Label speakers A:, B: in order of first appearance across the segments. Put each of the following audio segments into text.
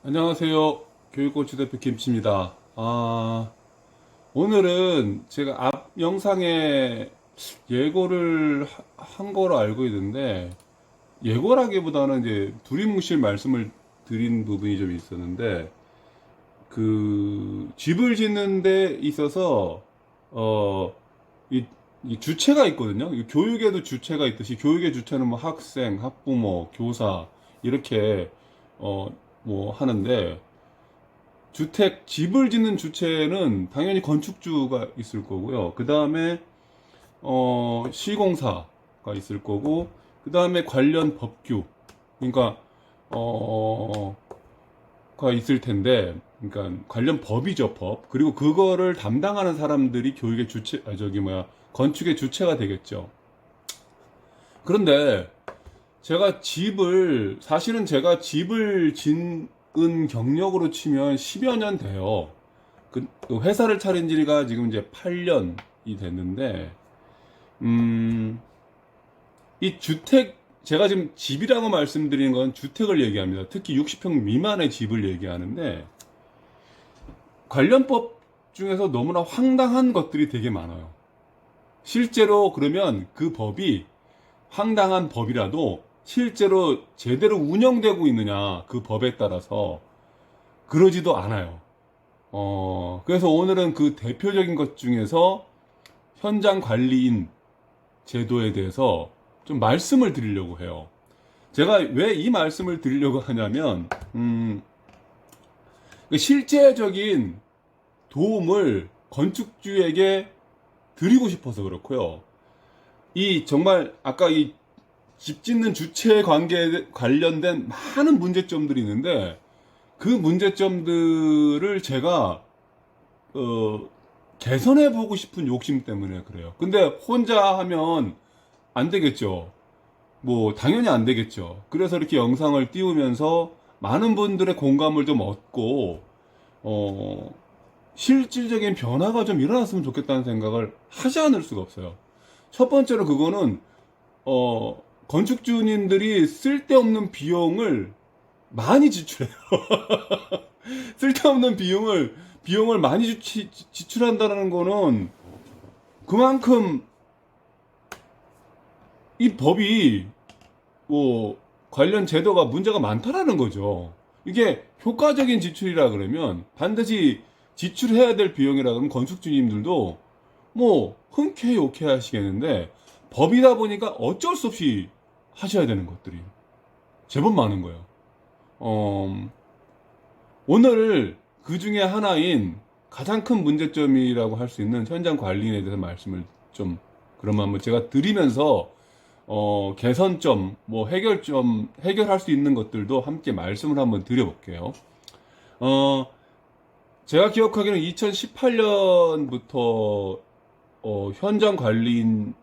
A: 안녕하세요. 교육코치 대표 김치입니다. 오늘은 제가 앞 영상에 예고를 한 거로 알고 있는데, 예고라기보다는 이제 두리뭉실 말씀을 드린 부분이 좀 있었는데, 그 집을 짓는 데 있어서 어, 이 주체가 있거든요. 이 교육에도 주체가 있듯이 교육의 주체는 뭐 학생, 학부모, 교사 이렇게 뭐 하는데, 집을 짓는 주체는 당연히 건축주가 있을 거고요. 그 다음에, 시공사가 있을 거고, 그 다음에 관련 법규, 그러니까, 가 있을 텐데, 그러니까 관련 법이죠, 법. 그리고 그거를 담당하는 사람들이 교육의 주체, 건축의 주체가 되겠죠. 그런데 사실은 제가 집을 짓은 경력으로 치면 10여 년 돼요. 그 회사를 차린 지가 지금 이제 8년이 됐는데, 음, 제가 지금 집이라고 말씀드리는 건 주택을 얘기합니다. 특히 60평 미만의 집을 얘기하는데, 관련법 중에서 너무나 황당한 것들이 되게 많아요. 실제로 그러면 그 법이 황당한 법이라도 실제로 제대로 운영되고 있느냐, 그 법에 따라서 그러지도 않아요. 그래서 오늘은 그 대표적인 것 중에서 현장 관리인 제도에 대해서 좀 말씀을 드리려고 해요. 제가 왜 이 말씀을 드리려고 하냐면, 그 실제적인 도움을 건축주에게 드리고 싶어서 그렇고요. 정말 아까 이 집 짓는 주체 관계에 관련된 많은 문제점들이 있는데, 그 문제점들을 제가 개선해 보고 싶은 욕심 때문에 그래요. 근데 혼자 하면 안 되겠죠. 뭐 당연히 안 되겠죠. 그래서 이렇게 영상을 띄우면서 많은 분들의 공감을 좀 얻고 어, 실질적인 변화가 좀 일어났으면 좋겠다는 생각을 하지 않을 수가 없어요. 첫 번째로 그거는 건축주님들이 쓸데없는 비용을 많이 지출해요. 쓸데없는 비용을 많이 지출한다는 거는 그만큼 이 법이 뭐 관련 제도가 문제가 많다라는 거죠. 이게 효과적인 지출이라 그러면 반드시 지출해야 될 비용이라 그러면 건축주님들도 뭐 흔쾌히 오케이 하시겠는데, 법이다 보니까 어쩔 수 없이 하셔야 되는 것들이 제법 많은 거예요. 어, 오늘 그 중에 하나인 가장 큰 문제점이라고 할 수 있는 현장 관리에 대해서 말씀을 좀 그러면 한번 제가 드리면서 개선점, 뭐 해결할 수 있는 것들도 함께 말씀을 한번 드려볼게요. 어, 제가 기억하기로는 2018년부터 현장 관리인을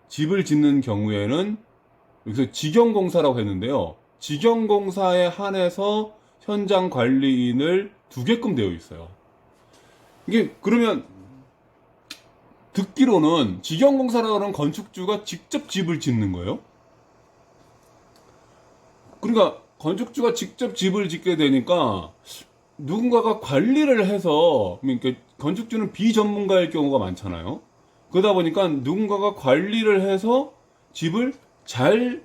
A: 집을 짓는 경우에는 여기서 직영공사라고 했는데요. 직영공사에 한해서 현장 관리인을 두게끔 되어 있어요. 이게 그러면 듣기로는 직영공사라고 하는 건축주가 직접 집을 짓는 거예요. 그러니까 건축주가 직접 집을 짓게 되니까 누군가가 관리를 해서, 그러니까 건축주는 비전문가일 경우가 많잖아요. 그러다 보니까 누군가가 관리를 해서 집을 잘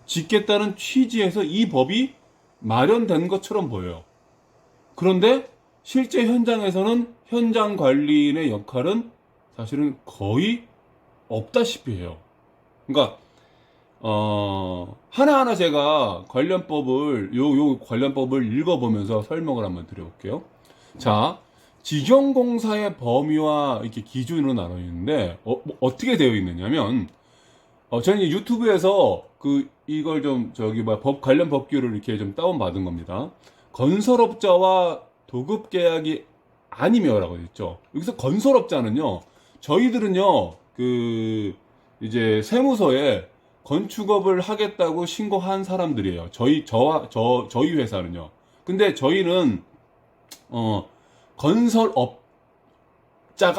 A: 짓겠다는 취지에서 이 법이 마련된 것처럼 보여요. 그런데 실제 현장에서는 현장 관리인의 역할은 사실은 거의 없다시피 해요. 그러니까 하나하나 제가 요 관련법을 읽어보면서 설명을 한번 드려볼게요. 자, 직영공사의 범위와 이렇게 기준으로 나눠 있는데, 어떻게 되어 있느냐면, 저는 유튜브에서 이걸 관련 법규를 이렇게 좀 다운받은 겁니다. 건설업자와 도급계약이 아니며라고 있죠. 여기서 건설업자는요, 저희들은요, 이제 세무서에 건축업을 하겠다고 신고한 사람들이에요. 저희 회사는요. 근데 저희는, 건설업자가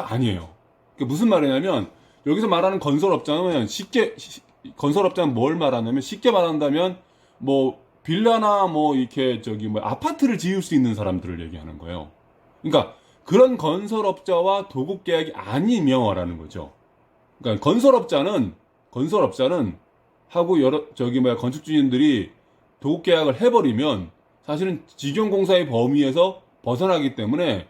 A: 아니에요. 그게 무슨 말이냐면, 여기서 말하는 건설업자는 건설업자는 뭘 말하냐면, 쉽게 말한다면, 뭐, 빌라나 뭐 이렇게 저기 뭐 아파트를 지을 수 있는 사람들을 얘기하는 거예요. 그러니까 그런 건설업자와 도급 계약이 아니며라는 거죠. 그러니까 건설업자는 하고 여러 저기 뭐야 건축주님들이 도급 계약을 해버리면 사실은 직영공사의 범위에서 벗어나기 때문에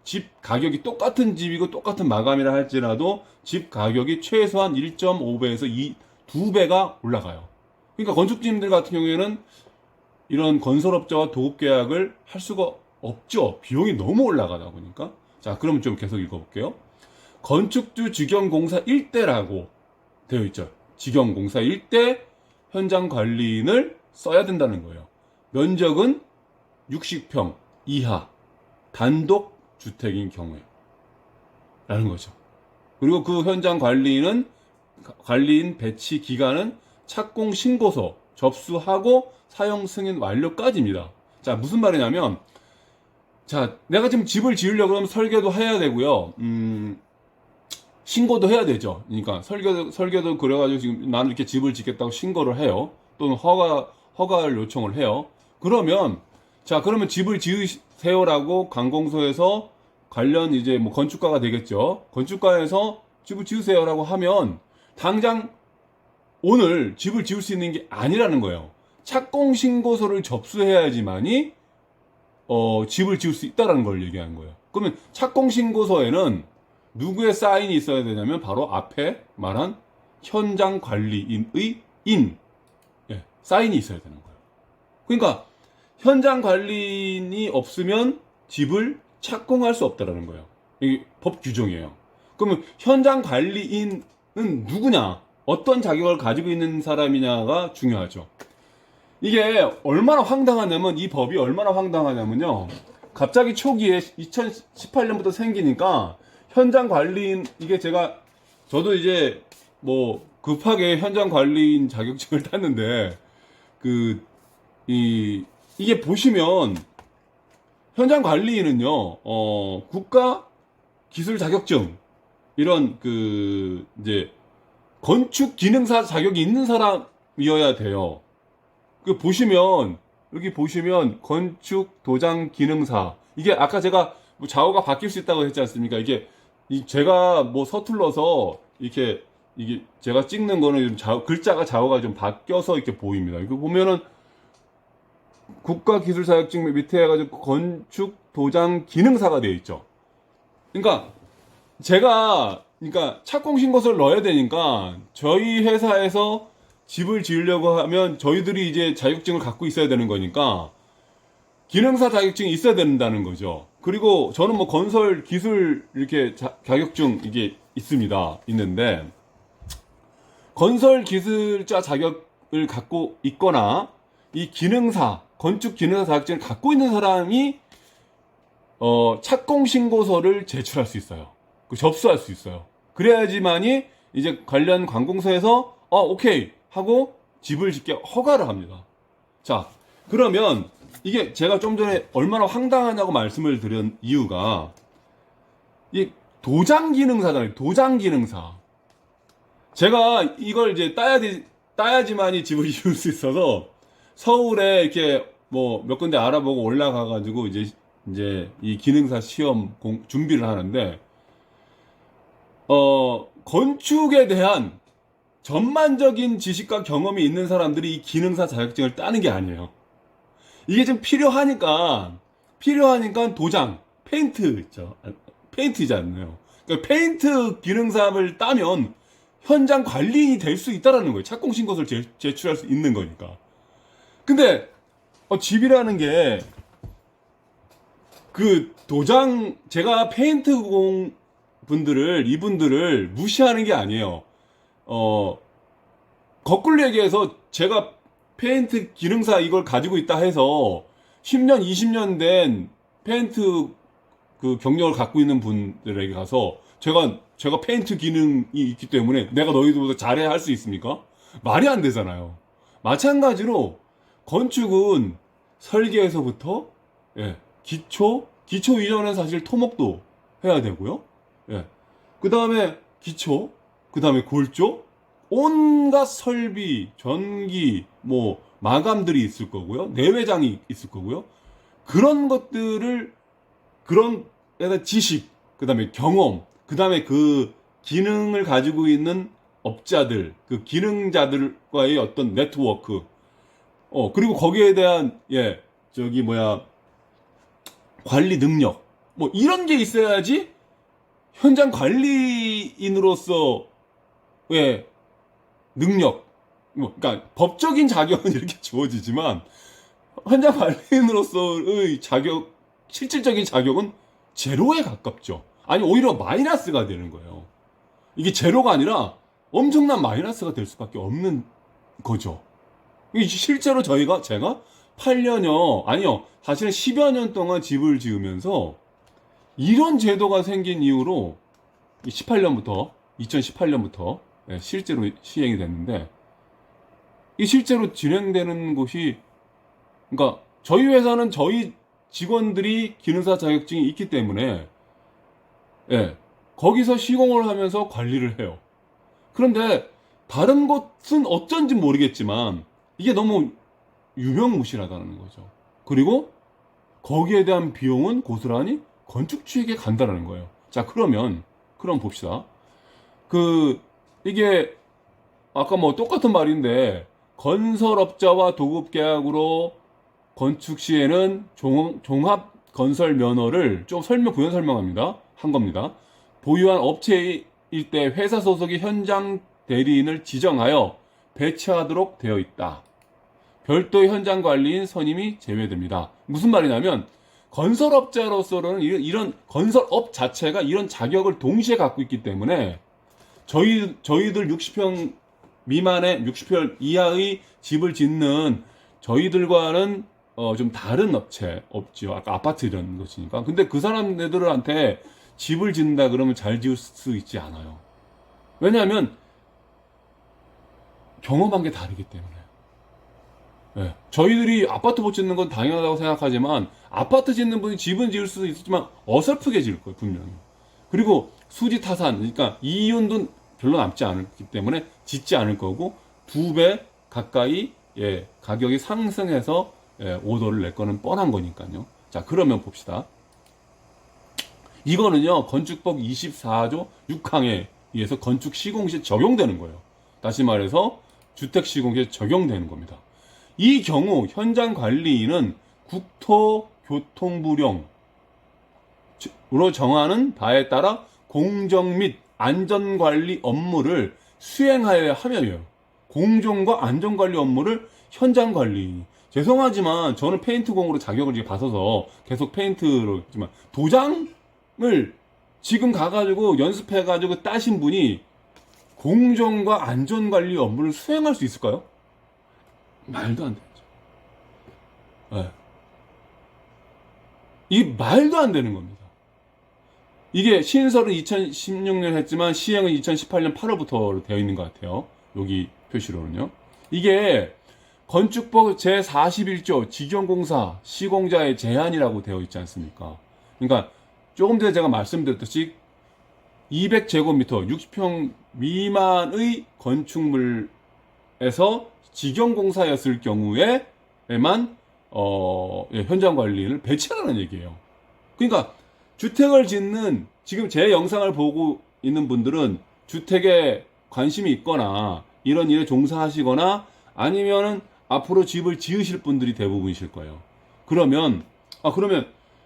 A: 집 가격이 똑같은 집이고 똑같은 마감이라 할지라도 집 가격이 최소한 1.5배에서 2배가 올라가요. 그러니까 건축주님들 같은 경우에는 이런 건설업자와 도급 계약을 할 수가 없죠. 비용이 너무 올라가다 보니까. 자, 그러면 좀 계속 읽어볼게요. 건축주 직영공사 일대라고 되어 있죠. 직영공사 일대 현장 관리인을 써야 된다는 거예요. 면적은 60평 이하 단독 주택인 경우에 라는 거죠. 그리고 그 현장 관리인 배치 기간은 착공 신고서 접수하고 사용 승인 완료까지입니다. 자, 무슨 말이냐면, 자, 내가 지금 집을 지으려고 하면 설계도 해야 되고요. 신고도 해야 되죠. 그러니까 설계도 그래가지고 지금 나는 이렇게 집을 짓겠다고 신고를 해요. 또는 허가를 요청을 해요. 그러면 집을 지으세요라고 관공서에서 관련 이제 뭐 건축가가 되겠죠. 건축가에서 집을 지으세요라고 하면 당장 오늘 집을 지을 수 있는 게 아니라는 거예요. 착공 신고서를 접수해야지만이 집을 지을 수 있다라는 걸 얘기하는 거예요. 그러면 착공 신고서에는 누구의 사인이 있어야 되냐면 바로 앞에 말한 현장 관리인의 사인이 있어야 되는 거예요. 그러니까 현장 관리인이 없으면 집을 착공할 수 없다라는 거예요. 이게 법 규정이에요. 그러면 현장 관리인은 누구냐? 어떤 자격을 가지고 있는 사람이냐가 중요하죠. 이게 얼마나 황당하냐면, 이 법이 얼마나 황당하냐면요. 갑자기 초기에 2018년부터 생기니까 현장 관리인, 저도 이제 뭐 급하게 현장 관리인 자격증을 땄는데, 이게 보시면 현장 관리인은요, 국가 기술 자격증, 이런 이제 건축 기능사 자격이 있는 사람이어야 돼요. 여기 보시면 건축 도장 기능사, 이게 아까 제가 뭐 좌우가 바뀔 수 있다고 했지 않습니까? 제가 뭐 서툴러서 이게 제가 찍는 거는 글자가 좌우가 좀 바뀌어서 이렇게 보입니다. 이거 보면은 국가 기술 자격증 밑에 해가지고 건축 도장 기능사가 되어 있죠. 그러니까 착공 신고서를 넣어야 되니까 저희 회사에서 집을 지으려고 하면 저희들이 이제 자격증을 갖고 있어야 되는 거니까 기능사 자격증이 있어야 된다는 거죠. 그리고 저는 뭐 건설 기술 이렇게 자격증 이게 있는데 건설 기술자 자격을 갖고 있거나 이 건축 기능사 자격증을 갖고 있는 사람이 착공 신고서를 제출할 수 있어요. 접수할 수 있어요. 그래야지만이 이제 관련 관공서에서 오케이 하고 집을 짓게 허가를 합니다. 자, 그러면 이게 제가 좀 전에 얼마나 황당하냐고 말씀을 드린 이유가 이 도장 기능사잖아요. 도장 기능사. 제가 이걸 이제 따야지만이 집을 지을 수 있어서 서울에 이렇게 뭐 몇 군데 알아보고 올라가가지고 이제 이 기능사 시험 준비를 하는데 건축에 대한 전반적인 지식과 경험이 있는 사람들이 이 기능사 자격증을 따는 게 아니에요. 이게 좀 필요하니까 도장, 페인트 있죠. 페인트이지 않나요? 그러니까 페인트 기능사를 따면 현장 관리인이 될 수 있다라는 거예요. 착공 신고서를 제출할 수 있는 거니까. 근데 집이라는 게 도장, 제가 페인트 이분들을 무시하는 게 아니에요. 거꾸로 얘기해서 제가 페인트 기능사 이걸 가지고 있다 해서 10년, 20년 된 페인트 경력을 갖고 있는 분들에게 가서 제가 페인트 기능이 있기 때문에 내가 너희들보다 잘해야 할 수 있습니까? 말이 안 되잖아요. 마찬가지로 건축은 설계에서부터 기초 이전엔 사실 토목도 해야 되고요. 그 다음에 그 다음에 골조, 온갖 설비, 전기, 뭐 마감들이 있을 거고요. 내외장이 있을 거고요. 그런 것들을, 그런 지식, 그 다음에 경험, 그 다음에 그 기능을 가지고 있는 업자들, 그 기능자들과의 어떤 네트워크, 그리고 거기에 대한, 관리 능력, 뭐, 이런 게 있어야지 현장 관리인으로서의 능력, 그러니까 법적인 자격은 이렇게 주어지지만, 현장 관리인으로서의 자격, 실질적인 자격은 제로에 가깝죠. 아니, 오히려 마이너스가 되는 거예요. 이게 제로가 아니라 엄청난 마이너스가 될 수밖에 없는 거죠. 실제로 제가 8년여, 아니요, 사실은 10여 년 동안 집을 지으면서 이런 제도가 생긴 이후로 2018년부터 실제로 시행이 됐는데, 이 실제로 진행되는 곳이, 그러니까 저희 회사는 저희 직원들이 기능사 자격증이 있기 때문에 거기서 시공을 하면서 관리를 해요. 그런데 다른 곳은 어쩐지 모르겠지만 이게 너무 유명무실하다는 거죠. 그리고 거기에 대한 비용은 고스란히 건축주에게 간다는 거예요. 자, 그럼 봅시다. 이게 아까 뭐 똑같은 말인데, 건설업자와 도급계약으로 건축 시에는 종합 건설 면허를 좀 부연 설명합니다. 한 겁니다. 보유한 업체일 때 회사 소속의 현장 대리인을 지정하여 배치하도록 되어 있다. 별도의 현장 관리인 선임이 제외됩니다. 무슨 말이냐면, 건설업자로서는 이런 건설업 자체가 이런 자격을 동시에 갖고 있기 때문에 저희들 60평 미만의 60평 이하의 집을 짓는 저희들과는 좀 다른 업체죠. 아까 아파트 이런 것이니까. 근데 그 사람들한테 집을 짓는다 그러면 잘 지을 수 있지 않아요. 왜냐하면 경험한 게 다르기 때문에. 저희들이 아파트 못 짓는 건 당연하다고 생각하지만, 아파트 짓는 분이 집은 지을 수도 있지만 어설프게 지을 거예요, 분명히. 그리고 수지 타산, 그러니까 이윤도 별로 남지 않기 때문에 짓지 않을 거고, 2배 가까이 가격이 상승해서 오더를 낼 거는 뻔한 거니까요. 자, 그러면 봅시다. 이거는요, 건축법 24조 6항에 의해서 건축 시공 시에 적용되는 거예요. 다시 말해서 주택 시공 시에 적용되는 겁니다. 이 경우 현장 관리인은 국토교통부령으로 정하는 바에 따라 공정 및 안전관리 업무를 수행하여야 하며요. 공정과 안전관리 업무를 현장 관리인이. 죄송하지만 저는 페인트공으로 자격을 이제 받아서 계속 페인트로 했지만, 도장을 지금 가가지고 연습해가지고 따신 분이 공정과 안전관리 업무를 수행할 수 있을까요? 말도 안 되죠. 이게 말도 안 되는 겁니다. 이게 신설은 2016년 했지만 시행은 2018년 8월부터 되어 있는 것 같아요. 여기 표시로는요. 이게 건축법 제41조 직영공사 시공자의 제한이라고 되어 있지 않습니까? 그러니까 조금 전에 제가 말씀드렸듯이 200제곱미터 60평 미만의 건축물에서 직영공사였을 경우에만 현장 관리인을 배치하라는 얘기예요. 그러니까 주택을 짓는, 지금 제 영상을 보고 있는 분들은 주택에 관심이 있거나 이런 일에 종사하시거나 아니면은 앞으로 집을 지으실 분들이 대부분이실 거예요. 그러면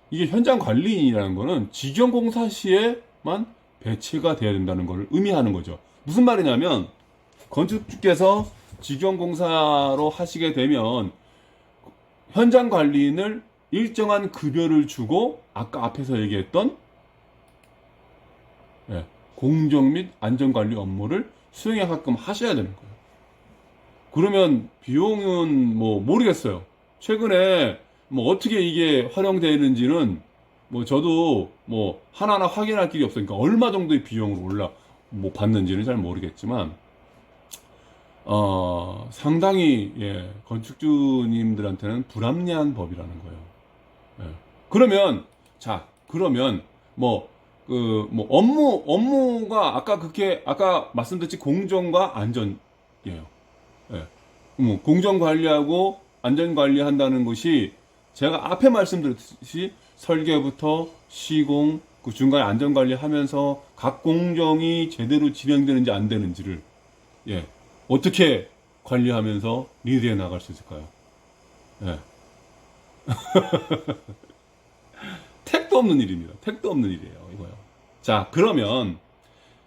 A: 이게 현장 관리인이라는 거는 직영공사 시에만 배치가 돼야 된다는 걸 의미하는 거죠. 무슨 말이냐면, 건축주께서 직영공사로 하시게 되면 현장 관리인을 일정한 급여를 주고, 아까 앞에서 얘기했던 공정 및 안전관리 업무를 수행하게끔 하셔야 되는 거예요. 그러면 비용은 뭐 모르겠어요. 최근에 뭐 어떻게 이게 활용되는지는 뭐 저도 뭐 하나하나 확인할 길이 없으니까 얼마 정도의 비용을 받는지는 잘 모르겠지만, 상당히 건축주님들한테는 불합리한 법이라는 거예요. 그러면 업무가 아까 말씀드렸지, 공정과 안전이에요. 뭐 공정 관리하고 안전 관리한다는 것이 제가 앞에 말씀드렸듯이 설계부터 시공, 그 중간에 안전 관리하면서 각 공정이 제대로 진행되는지 안 되는지를 예, 어떻게 관리하면서 리드해 나갈 수 있을까요? 예. 택도 없는 일입니다. 택도 없는 일이에요, 이거요. 자, 그러면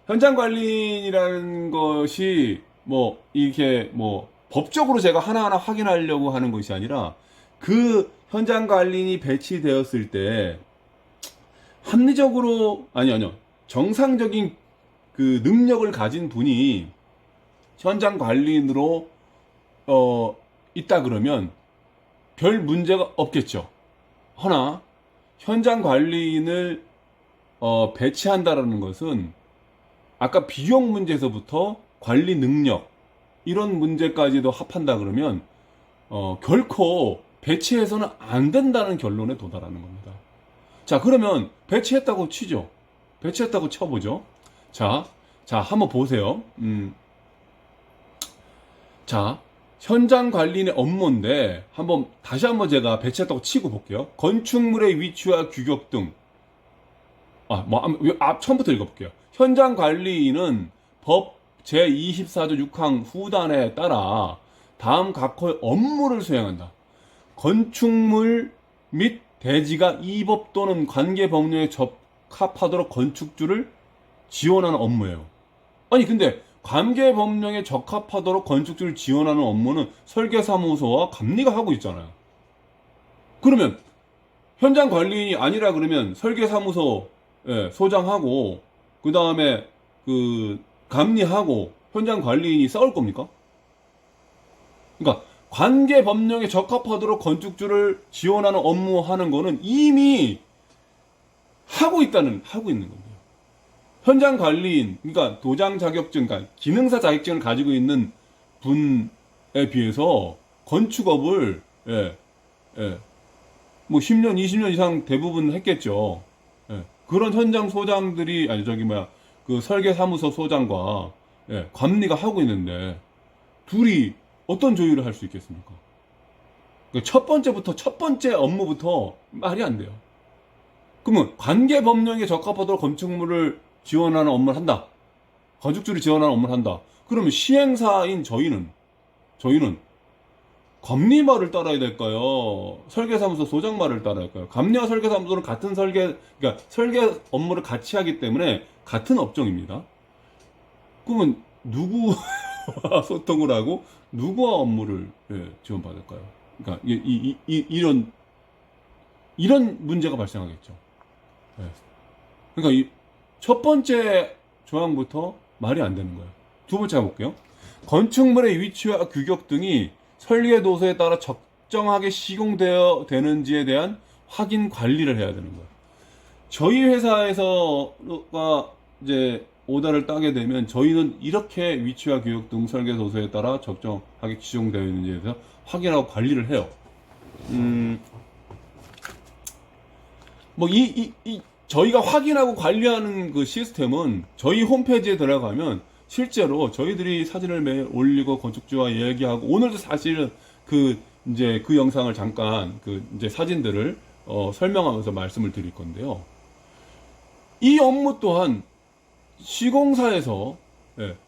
A: 현장 관리라는 것이 뭐 이렇게 뭐 법적으로 제가 하나하나 확인하려고 하는 것이 아니라 그 현장 관리인이 배치되었을 때 합리적으로 아니요 정상적인 그 능력을 가진 분이 현장 관리인으로 있다 그러면 별 문제가 없겠죠. 허나 현장 관리인을 배치한다라는 것은 아까 비용 문제에서부터 관리 능력 이런 문제까지도 합한다 그러면 결코 배치해서는 안 된다는 결론에 도달하는 겁니다. 자, 그러면 배치했다고 치죠. 배치했다고 쳐보죠. 자, 한번 보세요. 자, 현장 관리인의 업무인데 다시 한번 제가 배치했다고 치고 볼게요. 건축물의 위치와 규격 등. 처음부터 읽어볼게요. 현장 관리인은 법 제24조 6항 후단에 따라 다음 각호의 업무를 수행한다. 건축물 및 대지가 이 법 또는 관계 법령에 적합하도록 건축주를 지원하는 업무예요. 아니 근데 관계 법령에 적합하도록 건축주를 지원하는 업무는 설계사무소와 감리가 하고 있잖아요. 그러면 현장 관리인이 아니라 그러면 설계사무소 소장하고 그 다음에 그 감리하고 현장 관리인이 싸울 겁니까? 그러니까 관계 법령에 적합하도록 건축주를 지원하는 업무 하는 거는 이미 하고 있는 겁니다. 현장 관리인, 그러니까 도장 자격증, 그러니까 기능사 자격증을 가지고 있는 분에 비해서 건축업을 뭐 10년, 20년 이상 대부분 했겠죠. 그런 현장 소장들이 그 설계사무소 소장과 감리가 하고 있는데 둘이 어떤 조율을 할 수 있겠습니까? 첫 번째 업무부터 말이 안 돼요. 그러면 관계 법령에 적합하도록 건축물을 지원하는 업무를 한다. 건축주를 지원하는 업무를 한다. 그러면 시행사인 저희는 감리 말을 따라야 될까요? 설계사무소 소장 말을 따라야 할까요? 감리와 설계사무소는 같은 그러니까 설계 업무를 같이 하기 때문에 같은 업종입니다. 그러면 누구와 소통을 하고 누구와 업무를 지원받을까요? 그러니까 이런 문제가 발생하겠죠. 그러니까 첫 번째 조항부터 말이 안 되는 거예요. 두 번째 가볼게요. 건축물의 위치와 규격 등이 설계도서에 따라 적정하게 시공되어 되는지에 대한 확인 관리를 해야 되는 거예요. 저희 회사에서가 이제 오더를 따게 되면 저희는 이렇게 위치와 규격 등 설계도서에 따라 적정하게 지정되어 있는지에 대해서 확인하고 관리를 해요. 저희가 확인하고 관리하는 그 시스템은 저희 홈페이지에 들어가면 실제로 저희들이 사진을 매일 올리고 건축주와 얘기하고 오늘도 사실은 그 영상을 잠깐 사진들을 설명하면서 말씀을 드릴 건데요. 이 업무 또한 시공사에서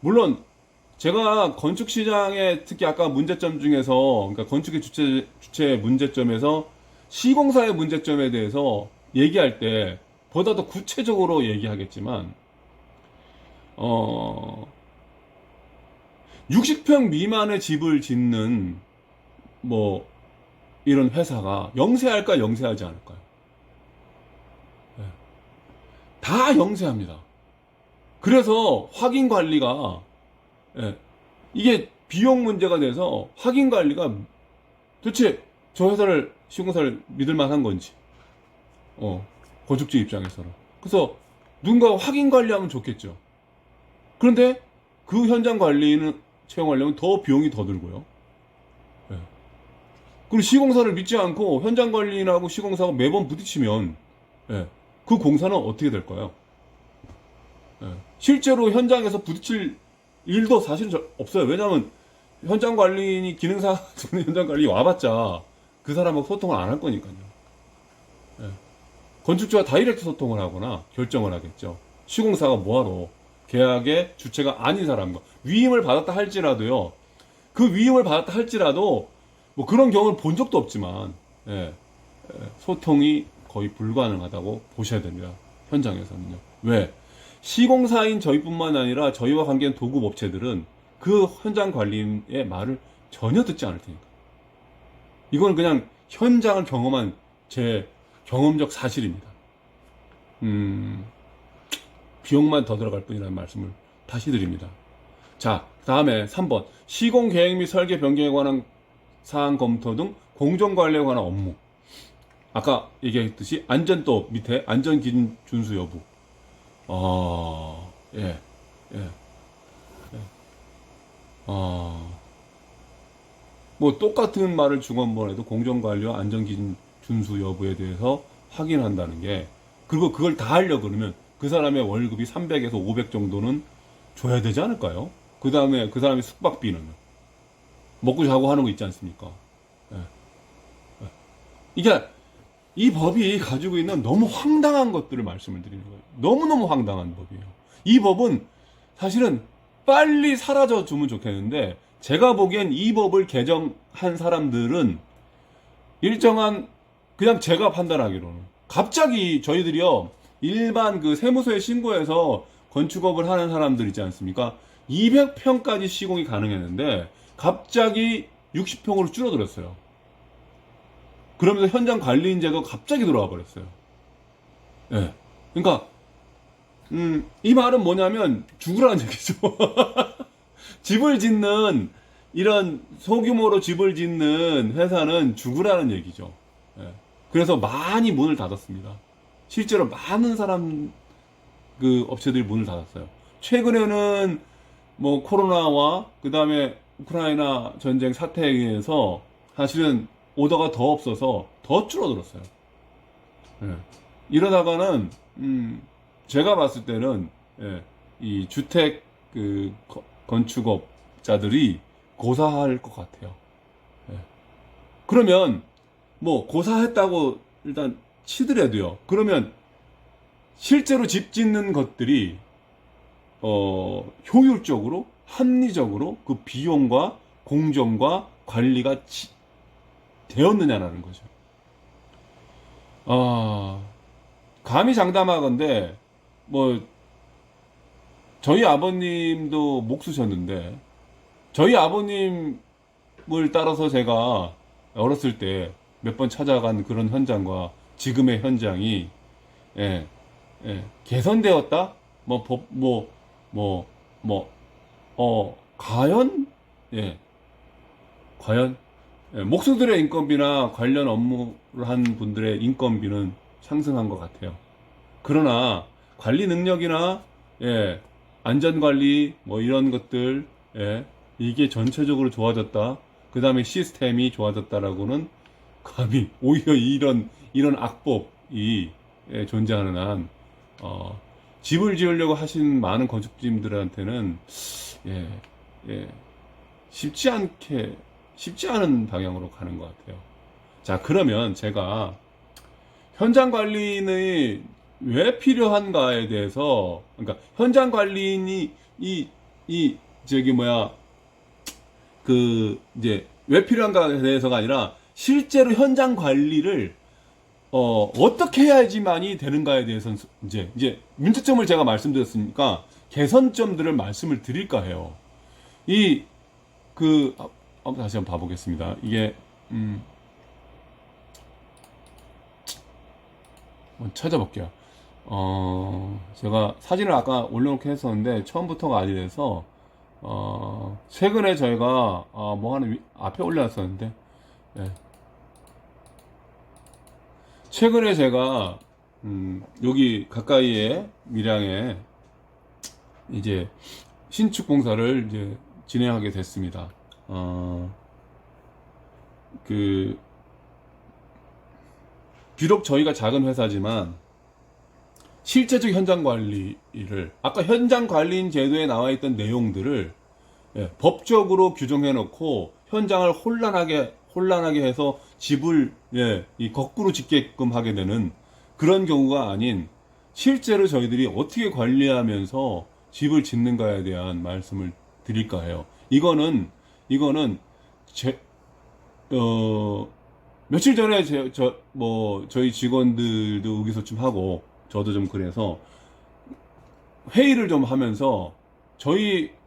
A: 물론 제가 건축 시장의 특히 아까 문제점 중에서 그러니까 건축의 주체 문제점에서 시공사의 문제점에 대해서 얘기할 때 보다 더 구체적으로 얘기하겠지만 60평 미만의 집을 짓는 뭐 이런 회사가 영세할까 영세하지 않을까요? 다 영세합니다. 그래서 확인 관리가 이게 비용 문제가 돼서 확인 관리가 도대체 저 회사를 시공사를 믿을 만한 건지 건축주 입장에서는 그래서 누군가 확인 관리하면 좋겠죠. 그런데 그 현장 관리는 채용하려면 더 비용이 더 들고요. 그리고 시공사를 믿지 않고 현장 관리인하고 시공사가 매번 부딪히면 그 공사는 어떻게 될까요? 실제로 현장에서 부딪힐 일도 사실은 없어요. 왜냐하면 현장 관리인이 기능사 현장 관리 와봤자 그 사람하고 소통을 안 할 거니까요. 예. 건축주와 다이렉트 소통을 하거나 결정을 하겠죠. 시공사가 뭐하러 계약의 주체가 아닌 사람과 위임을 받았다 할지라도요. 그 위임을 받았다 할지라도 뭐 그런 경우를 본 적도 없지만 예, 소통이 거의 불가능하다고 보셔야 됩니다. 현장에서는요. 왜? 시공사인 저희뿐만 아니라 저희와 관계된 도급 업체들은 그 현장 관리인의 말을 전혀 듣지 않을 테니까. 이건 그냥 현장을 경험한 제 경험적 사실입니다. 비용만 더 들어갈 뿐이라는 말씀을 다시 드립니다. 자, 다음에 3번. 시공 계획 및 설계 변경에 관한 사항 검토 등 공정관리에 관한 업무. 아까 얘기했듯이 안전도 밑에 안전기준 준수 여부. 예, 예, 예. 뭐 똑같은 말을 중원번 해도 공정관리와 안전기준 준수 여부에 대해서 확인한다는 게, 그리고 그걸 다 하려고 그러면 그 사람의 월급이 300에서 500 정도는 줘야 되지 않을까요? 그 다음에 그 사람의 숙박비는 먹고 자고 하는 거 있지 않습니까? 예. 예. 이게 이 법이 가지고 있는 너무 황당한 것들을 말씀을 드리는 거예요. 너무너무 황당한 법이에요. 이 법은 사실은 빨리 사라져 주면 좋겠는데, 제가 보기엔 이 법을 개정한 사람들은 일정한, 그냥 제가 판단하기로는 갑자기 저희들이요, 일반 그 세무서에 신고해서 건축업을 하는 사람들 있지 않습니까? 200평까지 시공이 가능했는데 갑자기 60평으로 줄어들었어요. 그러면서 현장 관리인제도 갑자기 들어와 버렸어요. 예. 그러니까 이 말은 뭐냐면 죽으라는 얘기죠. 집을 짓는, 이런 소규모로 집을 짓는 회사는 죽으라는 얘기죠. 예. 그래서 많이 문을 닫았습니다. 실제로 많은 사람, 그 업체들이 문을 닫았어요. 최근에는 뭐 코로나와 그 다음에 우크라이나 전쟁 사태에 의해서 사실은 오더가 더 없어서 더 줄어들었어요. 예. 이러다가는 제가 봤을 때는 예, 이 주택 그 건축업자들이 고사할 것 같아요. 예. 그러면 뭐 고사했다고 일단 치더라도요. 그러면 실제로 집 짓는 것들이 효율적으로, 합리적으로 그 비용과 공정과 관리가 되었느냐라는 거죠. 감히 장담하건대 뭐 저희 아버님도 목 쓰셨는데, 저희 아버님을 따라서 제가 어렸을 때 몇 번 찾아간 그런 현장과 지금의 현장이 예, 개선되었다? 과연? 예, 과연? 예, 목수들의 인건비나 관련 업무를 한 분들의 인건비는 상승한 것 같아요. 그러나 관리 능력이나 예, 안전관리 뭐 이런 것들, 예, 이게 전체적으로 좋아졌다, 그 다음에 시스템이 좋아졌다라고는 감히, 오히려 이런 악법이 예, 존재하는 한 집을 지으려고 하신 많은 건축주님들한테는 예, 쉽지 않은 방향으로 가는 것 같아요. 자, 그러면 제가 현장 관리인이 왜 필요한가에 대해서, 그러니까 현장 관리인이 이제 왜 필요한가에 대해서가 아니라 실제로 현장 관리를 어떻게 해야지만이 되는가에 대해서는 이제 문제점을 제가 말씀드렸으니까 개선점들을 말씀을 드릴까 해요. 다시 한번 봐보겠습니다. 이게 한번 찾아볼게요. 제가 사진을 아까 올려놓게 했었는데 처음부터가 아니라서 최근에 저희가 뭐 하나 앞에 올려놨었는데, 예. 최근에 제가 여기 가까이에 밀양에 이제 신축 공사를 이제 진행하게 됐습니다. 비록 저희가 작은 회사지만 실제적 현장 관리를, 아까 현장 관리인 제도에 나와 있던 내용들을 예, 법적으로 규정해 놓고 현장을 혼란하게 해서 집을 예, 이 거꾸로 짓게끔 하게 되는 그런 경우가 아닌 실제로 저희들이 어떻게 관리하면서 집을 짓는가에 대한 말씀을 드릴까 해요. 이거는 제, 며칠 전에 저희 직원들도 의기소침하고 저도 좀 그래서 회의를 좀 하면서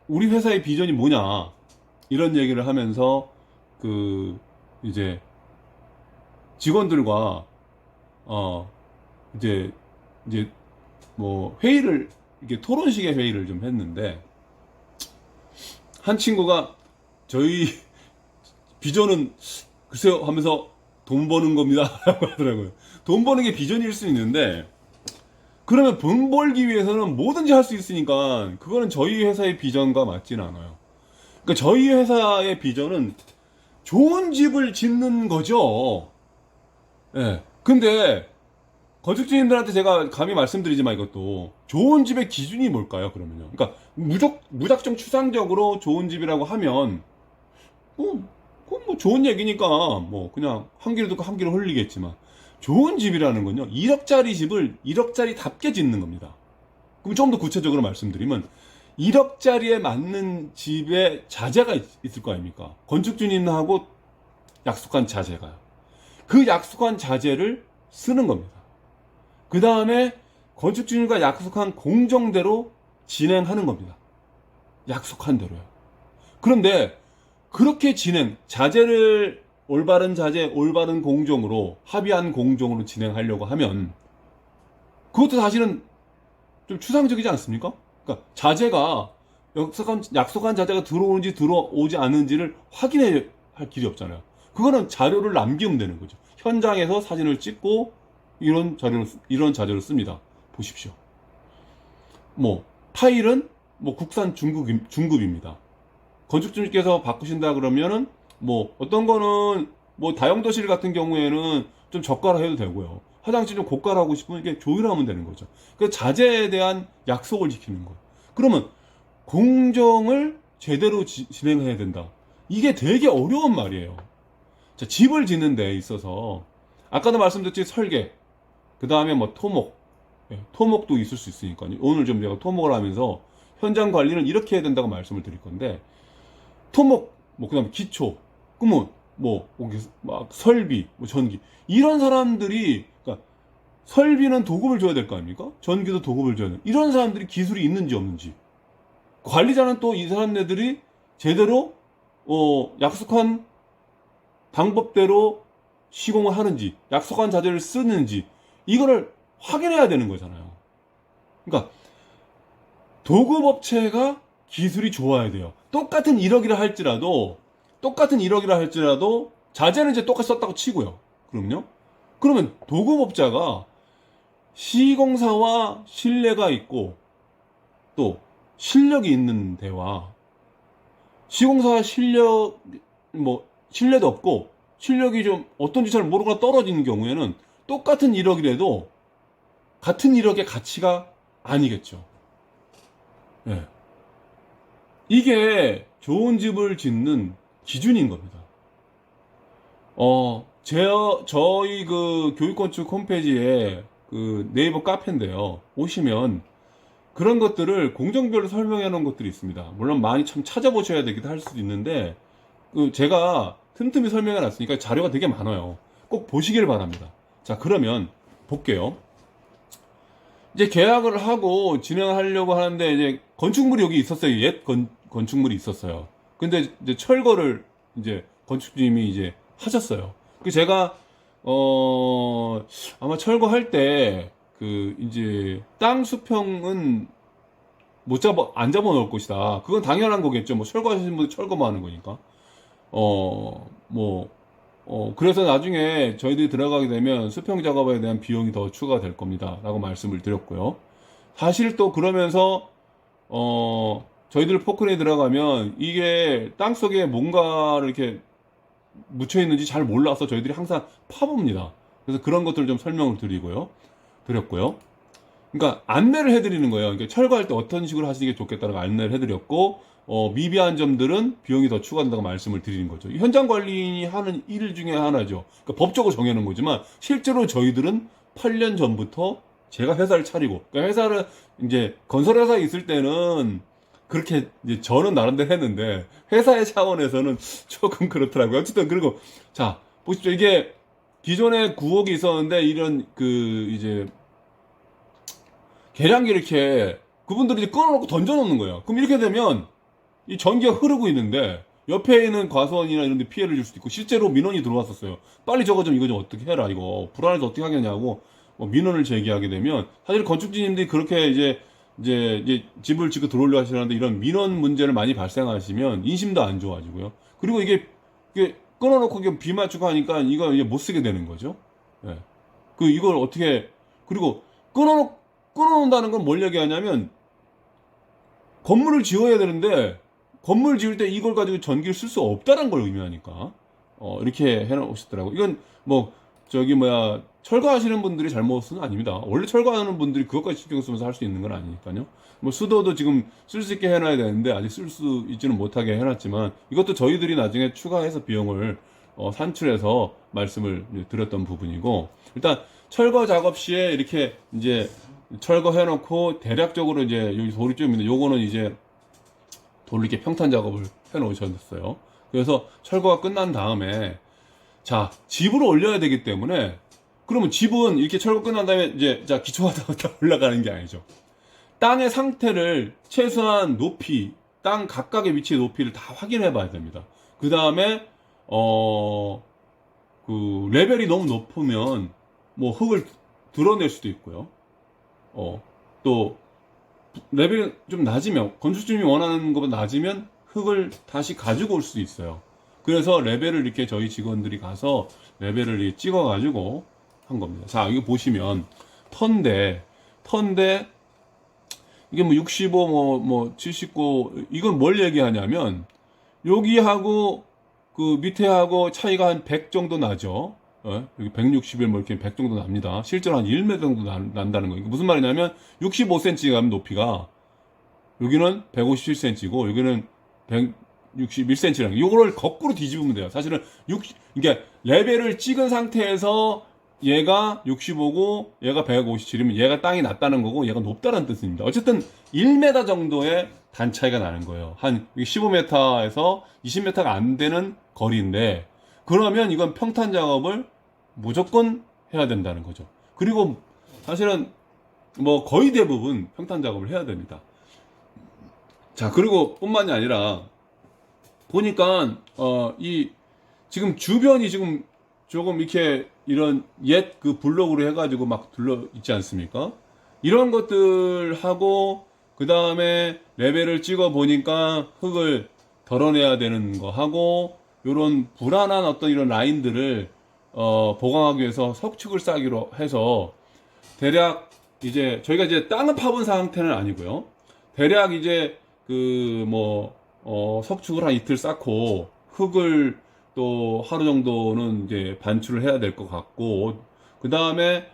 A: 우리 회사의 비전이 뭐냐 이런 얘기를 하면서 그 이제 직원들과 어 이제 뭐 회의를 이렇게 토론식의 회의를 좀 했는데 한 친구가 저희 비전은 글쎄요 하면서 돈 버는 겁니다 라고 하더라고요. 돈 버는 게 비전일 수 있는데 그러면 돈 벌기 위해서는 뭐든지 할 수 있으니까 그거는 저희 회사의 비전과 맞지는 않아요. 그러니까 저희 회사의 비전은 좋은 집을 짓는 거죠. 예. 근데 건축주님들한테 제가 감히 말씀드리지만 이것도 좋은 집의 기준이 뭘까요? 그러면요. 그러니까 무작정 추상적으로 좋은 집이라고 하면 그건 뭐 좋은 얘기니까 뭐 그냥 한 귀로 듣고 한 귀로 흘리겠지만 좋은 집이라는 건요 1억짜리 집을 1억짜리답게 짓는 겁니다. 그럼 좀 더 구체적으로 말씀드리면 1억짜리에 맞는 집의 자재가 있을 거 아닙니까? 건축주님하고 약속한 자재가요. 그 약속한 자재를 쓰는 겁니다. 그 다음에 건축주님과 약속한 공정대로 진행하는 겁니다. 약속한 대로요. 그런데 그렇게 자재를 올바른 자재, 올바른 공정으로 합의한 공정으로 진행하려고 하면 그것도 사실은 좀 추상적이지 않습니까? 그러니까 자재가 약속한 자재가 들어오는지 들어오지 않는지를 확인해야 할 길이 없잖아요. 그거는 자료를 남기면 되는 거죠. 현장에서 사진을 찍고 이런 자료를 씁니다. 보십시오. 뭐 타일은 뭐 국산 중급입니다. 건축주님께서 바꾸신다 그러면은 뭐 어떤 거는 뭐 다용도실 같은 경우에는 좀 저가로 해도 되고요. 화장실 좀 고가로 하고 싶으면 이게 조율하면 되는 거죠. 그 자재에 대한 약속을 지키는 거예요. 그러면 공정을 제대로 진행해야 된다. 이게 되게 어려운 말이에요. 자, 집을 짓는 데 있어서 아까도 말씀드렸지 설계, 그 다음에 뭐 토목, 토목도 있을 수 있으니까요. 오늘 좀 제가 토목을 하면서 현장 관리는 이렇게 해야 된다고 말씀을 드릴 건데 토목, 뭐 그다음에 기초, 그러면 막 설비, 뭐 전기 이런 사람들이 그러니까 설비는 도급을 줘야 될 거 아닙니까? 전기도 도급을 줘야 돼. 이런 사람들이 기술이 있는지 없는지 관리자는 또 이 사람들이 제대로 약속한 방법대로 시공을 하는지 약속한 자재를 쓰는지 이거를 확인해야 되는 거잖아요. 그러니까 도급업체가 기술이 좋아야 돼요. 똑같은 1억이라 할지라도 자재는 이제 똑같이 썼다고 치고요. 그럼요. 그러면 도급업자가 시공사와 신뢰가 있고 또 실력이 있는 데와 시공사와 신뢰도 없고 실력이 좀 어떤지 잘 모르거나 떨어지는 경우에는 똑같은 1억이라도 같은 1억의 가치가 아니겠죠. 네. 이게 좋은 집을 짓는 기준인 겁니다. 저희 그 교육건축 홈페이지에 그 네이버 카페인데요. 오시면 그런 것들을 공정별로 설명해 놓은 것들이 있습니다. 물론 많이 참 찾아보셔야 되기도 할 수도 있는데, 제가 틈틈이 설명해 놨으니까 자료가 되게 많아요. 꼭 보시길 바랍니다. 자, 그러면 볼게요. 이제 계약을 하고 진행하려고 하는데, 이제 건축물이 여기 있었어요. 옛 건축물이 있었어요. 근데 이제 철거를 이제 건축주님이 이제 하셨어요. 그 제가 아마 철거할 때 이제 땅 수평은 안 잡아 놓을 것이다. 그건 당연한 거겠죠. 뭐 철거하시는 분들 철거만 하는 거니까. 그래서 나중에 저희들이 들어가게 되면 수평 작업에 대한 비용이 더 추가가 될 겁니다. 라고 말씀을 드렸고요. 사실 또 그러면서 저희들 포크레인에 들어가면 이게 땅 속에 뭔가를 이렇게 묻혀 있는지 잘 몰라서 저희들이 항상 파봅니다. 그래서 그런 것들을 좀 설명을 드렸고요. 그러니까 안내를 해드리는 거예요. 그러니까 철거할 때 어떤 식으로 하시는 게 좋겠다라고 안내를 해드렸고, 미비한 점들은 비용이 더 추가된다고 말씀을 드리는 거죠. 현장 관리인이 하는 일 중에 하나죠. 그러니까 법적으로 정해놓은 거지만 실제로 저희들은 8년 전부터 제가 회사를 차리고, 그러니까 회사를 이제 건설회사에 있을 때는 그렇게 이제 저는 나름대로 했는데 회사의 차원에서는 조금 그렇더라고요. 어쨌든 그리고 자 보십시오. 이게 기존에 9억이 있었는데 이런 그 이제 계량기 이렇게 그분들이 이제 끊어놓고 던져놓는 거예요. 그럼 이렇게 되면 이 전기가 흐르고 있는데 옆에 있는 과수원이나 이런 데 피해를 줄 수도 있고 실제로 민원이 들어왔었어요. 빨리 저거 좀 이거 좀 어떻게 해라 이거 불안해서 어떻게 하겠냐고 민원을 제기하게 되면 사실 건축주님들이 그렇게 이제 집을 짓고 들어오려 하시는데 이런 민원 문제를 많이 발생하시면 인심도 안 좋아지고요. 그리고 이게 끊어놓고 이게 비 맞추고 하니까 이거 이제 못 쓰게 되는 거죠. 예. 이걸 어떻게 그리고 끊어놓는다는 건 뭘 얘기하냐면 건물을 지어야 되는데 건물 지을 때 이걸 가지고 전기를 쓸 수 없다는 걸 의미하니까 이렇게 해놓으셨더라고. 이건 뭐 철거하시는 분들이 잘못은 아닙니다. 원래 철거하는 분들이 그것까지 신경 쓰면서 할 수 있는 건 아니니까요. 뭐 수도도 지금 쓸 수 있게 해놔야 되는데 아직 쓸 수 있지는 못하게 해놨지만 이것도 저희들이 나중에 추가해서 비용을 산출해서 말씀을 드렸던 부분이고, 일단 철거 작업 시에 이렇게 이제 철거해놓고 대략적으로 이제 여기 돌이 좀 있는데 요거는 이제 돌을 이렇게 평탄 작업을 해놓으셨어요. 그래서 철거가 끝난 다음에 자 집을 올려야 되기 때문에 그러면 집은 이렇게 철거 끝난 다음에 이제 자 기초가 다 올라가는 게 아니죠. 땅의 상태를 최소한 높이 땅 각각의 위치의 높이를 다 확인해 봐야 됩니다. 그 다음에 그 레벨이 너무 높으면 뭐 흙을 드러낼 수도 있고요. 또 레벨이 좀 낮으면 건축주님이 원하는 것보다 낮으면 흙을 다시 가지고 올 수도 있어요. 그래서 레벨을 이렇게 저희 직원들이 가서 레벨을 이렇게 찍어 가지고 한 겁니다. 자, 이거 보시면 턴대 이게 뭐 65, 79 이건 뭘 얘기하냐면 여기하고 그 밑에하고 차이가 한 100 정도 나죠. 여기 161 뭐 이렇게 100 정도 납니다. 실제로 한 1m 정도 난다는 거예요. 무슨 말이냐면 65cm 가면 높이가 여기는 157cm고 여기는 161cm라는 거. 이거를 거꾸로 뒤집으면 돼요. 사실은 이게 레벨을 찍은 상태에서 얘가 65고 얘가 157이면 얘가 땅이 낮다는 거고 얘가 높다는 뜻입니다. 어쨌든 1m 정도의 단 차이가 나는 거예요. 한 15m에서 20m가 안 되는 거리인데 그러면 이건 평탄 작업을 무조건 해야 된다는 거죠. 그리고 사실은 뭐 거의 대부분 평탄 작업을 해야 됩니다. 자, 그리고 뿐만이 아니라 보니까 이 지금 주변이 지금 조금 이렇게 이런 옛 그 블록으로 해가지고 막 둘러 있지 않습니까? 이런 것들하고 그 다음에 레벨을 찍어 보니까 흙을 덜어내야 되는 거 하고 요런 불안한 어떤 이런 라인들을 보강하기 위해서 석축을 쌓기로 해서 대략 이제 저희가 이제 땅을 파본 상태는 아니고요. 대략 이제 석축을 한 이틀 쌓고 흙을 또 하루 정도는 이제 반출을 해야 될 것 같고, 그 다음에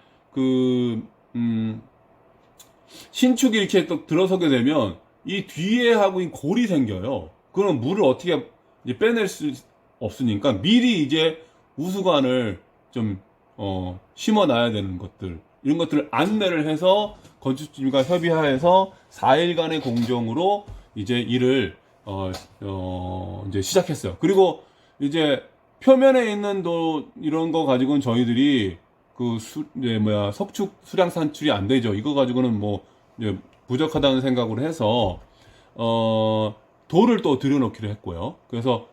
A: 신축이 이렇게 또 들어서게 되면 이 뒤에 하고 이 골이 생겨요. 그럼 물을 어떻게 이제 빼낼 수 없으니까 미리 이제 우수관을 좀 심어 놔야 되는 것들, 이런 것들을 안내를 해서 건축주님과 협의하여서 4일간의 공정으로 이제 일을 이제 시작했어요. 그리고 이제 표면에 있는 이런 거 가지고는 저희들이 석축 수량 산출이 안 되죠. 이거 가지고는 뭐 이제 부족하다는 생각으로 해서 돌을 또 들여놓기로 했고요. 그래서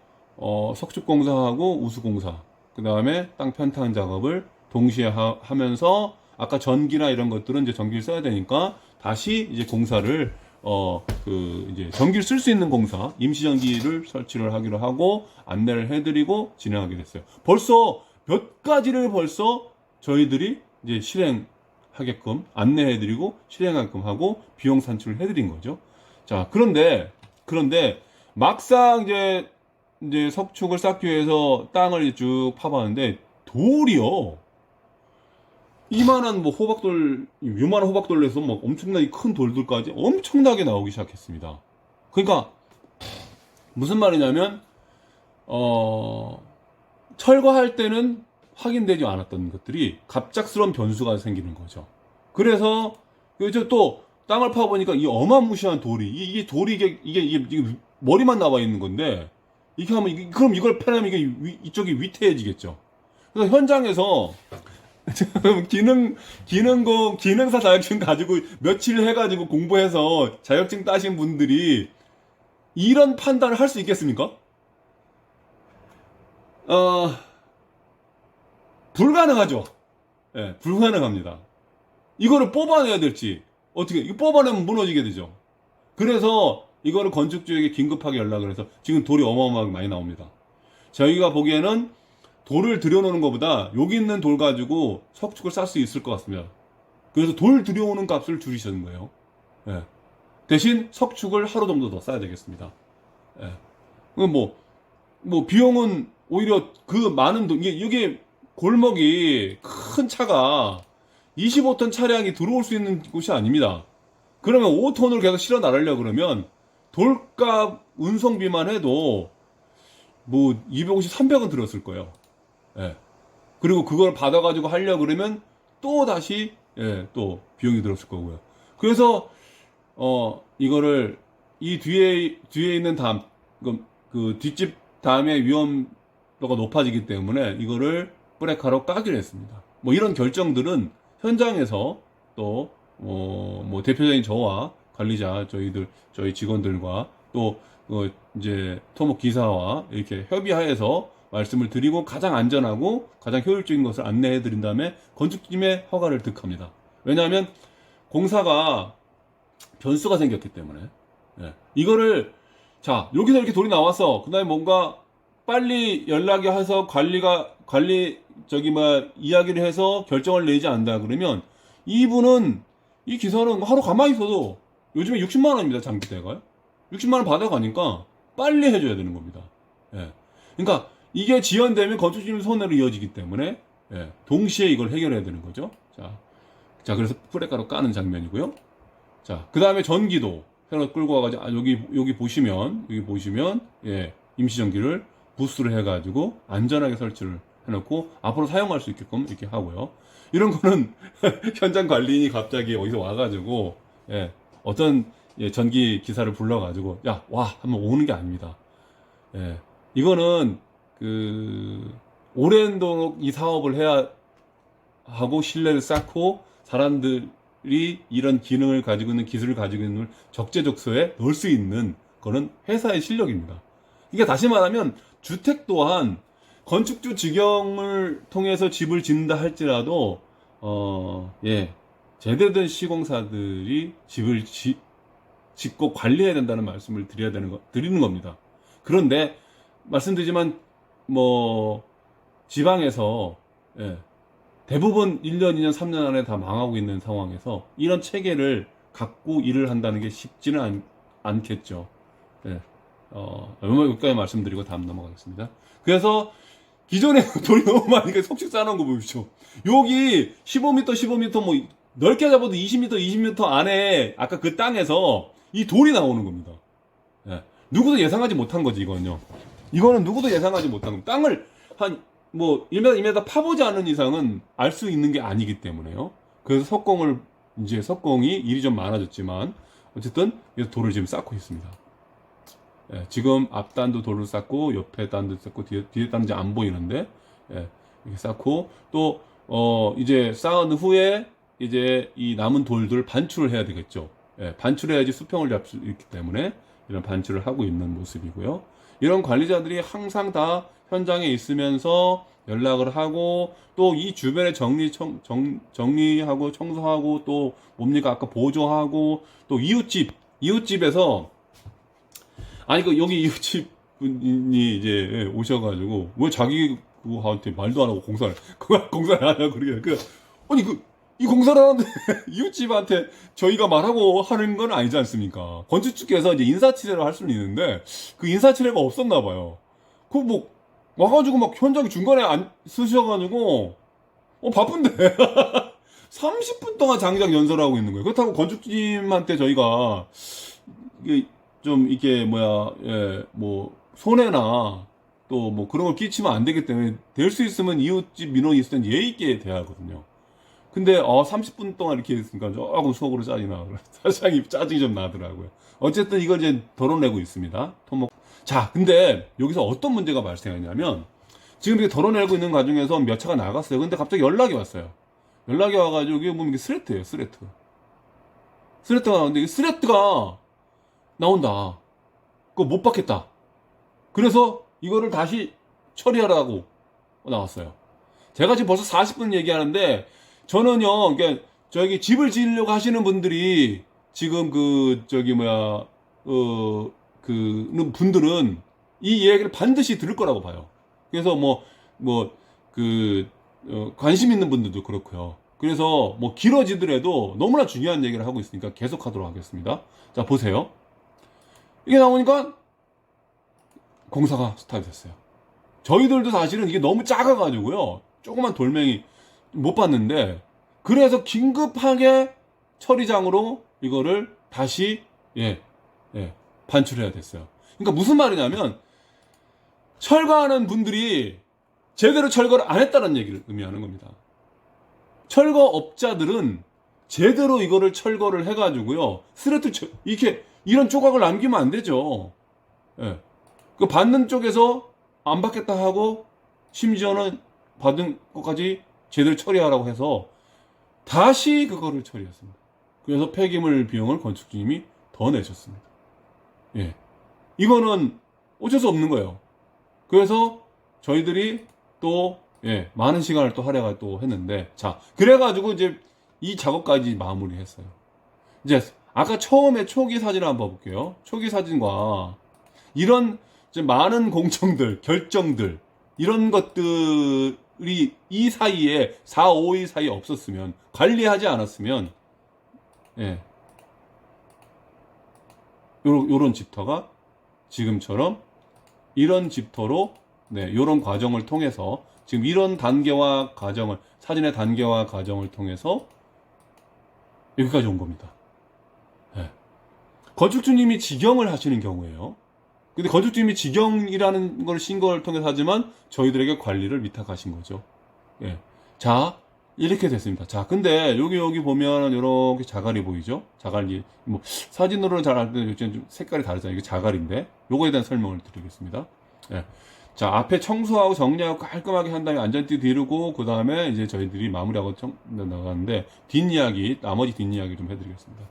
A: 석축 공사하고 우수 공사, 그 다음에 땅 편탕 작업을 동시에 하면서 아까 전기나 이런 것들은 이제 전기를 써야 되니까 다시 이제 공사를 이제 전기를 쓸 수 있는 공사, 임시 전기를 설치를 하기로 하고 안내를 해드리고 진행하게 됐어요. 벌써 몇 가지를 저희들이 이제 실행하게끔 안내해드리고 실행하게끔 하고 비용 산출을 해드린 거죠. 자, 그런데 막상 이제 석축을 쌓기 위해서 땅을 쭉 파봤는데 돌이요. 이만한 뭐 요만한 호박돌에서 막 엄청나게 큰 돌들까지 엄청나게 나오기 시작했습니다. 그러니까 무슨 말이냐면 철거할 때는 확인되지 않았던 것들이 갑작스러운 변수가 생기는 거죠. 그래서 또 땅을 파보니까 이 어마무시한 돌이 이게 돌이 이게 머리만 나와 있는 건데 이게 하면 그럼 이걸 패내면 이게 이쪽이 위태해지겠죠. 그래서 현장에서 기능사 자격증 가지고 며칠 해가지고 공부해서 자격증 따신 분들이 이런 판단을 할 수 있겠습니까? 불가능하죠. 예, 불가능합니다. 이거를 뽑아내야 될지, 어떻게, 이거 뽑아내면 무너지게 되죠. 그래서 이거를 건축주에게 긴급하게 연락을 해서 지금 돌이 어마어마하게 많이 나옵니다. 저희가 보기에는 돌을 들여놓는 것보다 여기 있는 돌 가지고 석축을 쌀 수 있을 것 같습니다. 그래서 돌 들여오는 값을 줄이시는 거예요. 예. 대신 석축을 하루 정도 더 써야 되겠습니다. 예. 비용은 오히려 그 많은 돈, 이게 골목이 큰 차가 25톤 차량이 들어올 수 있는 곳이 아닙니다. 그러면 5톤을 계속 실어 나르려고 그러면 돌값 운송비만 해도 250, 300원 들었을 거예요. 예. 그리고 그걸 받아가지고 하려고 그러면 또 다시, 또 비용이 들었을 거고요. 그래서, 이거를 이 뒤에 있는 그 뒷집 다음에 위험도가 높아지기 때문에 이거를 브레카로 까기로 했습니다. 이런 결정들은 현장에서 또, 대표적인 저와 관리자, 저희 직원들과 또, 이제 토목 기사와 이렇게 협의하에서 말씀을 드리고 가장 안전하고 가장 효율적인 것을 안내해 드린 다음에 건축팀의 허가를 득합니다. 왜냐하면 공사가 변수가 생겼기 때문에. 예. 이거를 자, 여기서 이렇게 돌이 나왔어. 그 다음에 뭔가 빨리 연락이 해서 이야기를 해서 결정을 내지 않는다 그러면 이 기사는 하루 가만히 있어도 요즘에 60만 원입니다, 장기대가요. 60만 원 받아가니까 빨리 해줘야 되는 겁니다. 예. 그러니까 이게 지연되면 건축주님 손해로 이어지기 때문에, 동시에 이걸 해결해야 되는 거죠. 자, 그래서 프레카로 까는 장면이고요. 자, 그 다음에 전기도 새로 끌고 와가지고, 여기 보시면, 임시전기를 부스를 해가지고 안전하게 설치를 해놓고 앞으로 사용할 수 있게끔 이렇게 하고요. 이런 거는 현장 관리인이 갑자기 어디서 와가지고, 어떤 전기 기사를 불러가지고, 야, 와! 한번 오는 게 아닙니다. 이거는, 오랜도록 이 사업을 해야 하고 신뢰를 쌓고 사람들이 이런 기능을 가지고 있는 기술을 가지고 있는 걸 적재적소에 넣을 수 있는 그런 회사의 실력입니다. 이게 다시 말하면 주택 또한 건축주 직영을 통해서 집을 짓는다 할지라도 제대로 된 시공사들이 집을 짓고 관리해야 된다는 말씀을 드리는 겁니다. 그런데 말씀드리지만 지방에서 대부분 1년, 2년, 3년 안에 다 망하고 있는 상황에서 이런 체계를 갖고 일을 한다는 게 쉽지는 않겠죠. 여기까지 말씀드리고 다음 넘어가겠습니다. 그래서 기존에 돌이 너무 많으니까 석축 쌓아놓은 거 보십시오. 여기 15m, 15m 넓게 잡아도 20m, 20m 안에 아까 그 땅에서 이 돌이 나오는 겁니다. 누구도 예상하지 못한 거지, 이거는요. 이거는 누구도 예상하지 못한 겁니다. 땅을 한 1m, 2m 파보지 않는 이상은 알 수 있는 게 아니기 때문에요. 그래서 석공이 일이 좀 많아졌지만 어쨌든 돌을 지금 쌓고 있습니다. 지금 앞단도 돌을 쌓고 옆에 단도 쌓고 뒤에 단도 안 보이는데 이렇게 쌓고 또 이제 쌓은 후에 이제 이 남은 돌들 반출을 해야 되겠죠. 반출해야지 수평을 잡을 수 있기 때문에 이런 반출을 하고 있는 모습이고요. 이런 관리자들이 항상 다 현장에 있으면서 연락을 하고 또 이 주변에 정리하고 청소하고 또 뭡니까 아까 보조하고 또 이웃집에서 여기 이웃집 분이 이제 오셔가지고 왜 자기한테 말도 안 하고 공사를 안 하냐고 그러게 이 공사를 하는데 이웃집한테 저희가 말하고 하는 건 아니지 않습니까? 건축주께서 이제 인사치레를 할 수는 있는데 그 인사치레가 없었나 봐요. 와가지고 막 현장 중간에 안 쓰셔가지고 바쁜데 30분 동안 장작 연설하고 있는 거예요. 그렇다고 건축주님한테 저희가 좀 이게 뭐야, 예, 뭐 손해나 또 뭐 그런 걸 끼치면 안 되기 때문에 될 수 있으면 이웃집 민원이 있을 땐 예의 있게 대해야 하거든요. 근데 30분 동안 이렇게 했으니까 조금 속으로 짜증이 나더라고요. 사장님 짜증이 좀 나더라고요. 어쨌든 이걸 이제 덜어내고 있습니다. 토목. 자, 근데 여기서 어떤 문제가 발생했냐면 지금 이렇게 덜어내고 있는 과정에서 몇 차가 나갔어요. 근데 갑자기 연락이 왔어요. 연락이 와가지고 이게 뭐 이게 스레트예요, 스레트. 스레트가 나오는데 이 스레트가 나온다. 그거 못 받겠다. 그래서 이거를 다시 처리하라고 나왔어요. 제가 지금 벌써 40분 얘기하는데 저는요, 그러니까 저기 집을 지으려고 하시는 분들이 지금 그 저기 뭐야 그 분들은 이 이야기를 반드시 들을 거라고 봐요. 그래서 관심 있는 분들도 그렇고요. 그래서 뭐 길어지더라도 너무나 중요한 얘기를 하고 있으니까 계속 하도록 하겠습니다. 자, 보세요. 이게 나오니까 공사가 스타트 됐어요. 저희들도 사실은 이게 너무 작아가지고요. 조그만 돌멩이 못 봤는데, 그래서 긴급하게 처리장으로 이거를 다시, 예, 예, 반출해야 됐어요. 그러니까 무슨 말이냐면, 철거하는 분들이 제대로 철거를 안 했다는 얘기를 의미하는 겁니다. 철거업자들은 제대로 이거를 철거를 해가지고요. 이렇게, 이런 조각을 남기면 안 되죠. 예. 그 받는 쪽에서 안 받겠다 하고 심지어는 받은 것까지 제대로 처리하라고 해서 다시 그거를 처리했습니다. 그래서 폐기물 비용을 건축주님이 더 내셨습니다. 예. 이거는 어쩔 수 없는 거예요. 그래서 저희들이 또, 예, 많은 시간을 또 할애가 또 했는데, 자, 그래가지고 이제 이 작업까지 마무리했어요. 이제 아까 처음에 초기 사진을 한번 볼게요. 초기 사진과 이런 이제 많은 공청들, 결정들, 이런 것들이 이 사이에 4, 5일 사이에 없었으면, 관리하지 않았으면, 예, 요런 집터가 지금처럼 이런 집터로, 네, 요런 과정을 통해서 지금 이런 단계와 과정을, 사진의 단계와 과정을 통해서 여기까지 온 겁니다. 예. 건축주님이 직영을 하시는 경우에요. 근데 건축주님이 직영이라는 걸 신고를 통해서 하지만 저희들에게 관리를 위탁하신 거죠. 예. 자, 이렇게 됐습니다. 자, 근데 여기 보면 이렇게 자갈이 보이죠? 자갈이, 뭐, 사진으로는 잘 안 되는데 좀 색깔이 다르잖아요. 이게 자갈인데, 요거에 대한 설명을 드리겠습니다. 예. 자, 앞에 청소하고 정리하고 깔끔하게 한 다음에 안전띠 뒤르고, 그 다음에 이제 저희들이 마무리하고 나가는데, 나머지 뒷이야기 좀 해드리겠습니다.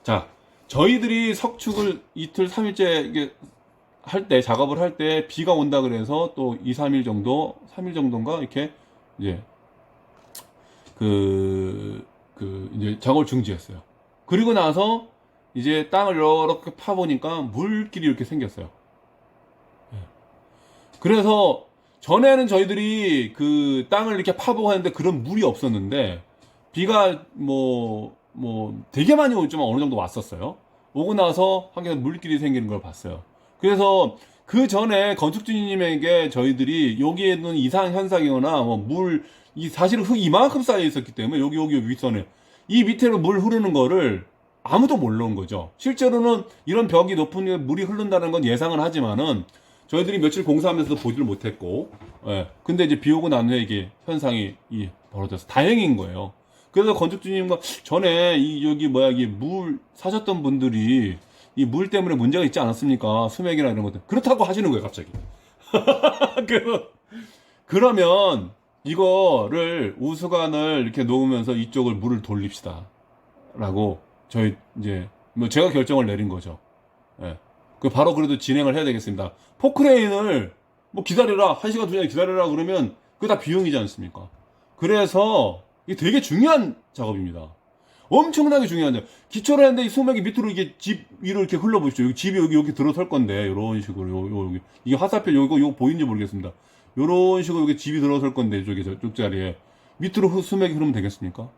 A: 자, 저희들이 석축을 이틀, 3일째, 이게 작업을 할 때 비가 온다 그래서 또 2, 3일 정도, 3일 정도인가, 이렇게, 이제, 이제 작업을 중지했어요. 그리고 나서 이제 땅을 이렇게 파보니까 물길이 이렇게 생겼어요. 예. 그래서 전에는 저희들이 그 땅을 이렇게 파보고 하는데 그런 물이 없었는데 비가 되게 많이 오지만 어느 정도 왔었어요. 오고 나서 한개 물길이 생기는 걸 봤어요. 그래서 그 전에 건축주님에게 저희들이 여기에 있는 이상 현상이거나 사실은 흙 이만큼 쌓여 있었기 때문에 여기 윗선에 이 밑으로 물 흐르는 거를 아무도 모르는 거죠. 실제로는 이런 벽이 높은 물이 흐른다는 건 예상은 하지만은 저희들이 며칠 공사하면서도 보지를 못했고, 예. 근데 이제 비 오고 난 후에 이게 현상이 벌어져서 다행인 거예요. 그래서 건축주님과 전에 이게 물 사셨던 분들이 이 물 때문에 문제가 있지 않았습니까? 수맥이나 이런 것들. 그렇다고 하시는 거예요, 갑자기. 그러면 이거를 우수관을 이렇게 놓으면서 이쪽을 물을 돌립시다. 라고 저희 이제 제가 결정을 내린 거죠. 예. 바로 그래도 진행을 해야 되겠습니다. 포크레인을 기다려라. 1시간, 2시간 기다려라 그러면 그게 다 비용이지 않습니까? 그래서 이게 되게 중요한 작업입니다. 엄청나게 중요한 작업. 기초를 했는데 이 소맥이 밑으로 이게 집 위로 이렇게 흘러보시죠. 여기 집이 여기 들어설 건데 이런 식으로 여기 이게 화살표 요거 보이는지 모르겠습니다. 요런 식으로 여기 집이 들어설 건데 이쪽에 저쪽 자리에 밑으로 수맥이 흐르면 되겠습니까?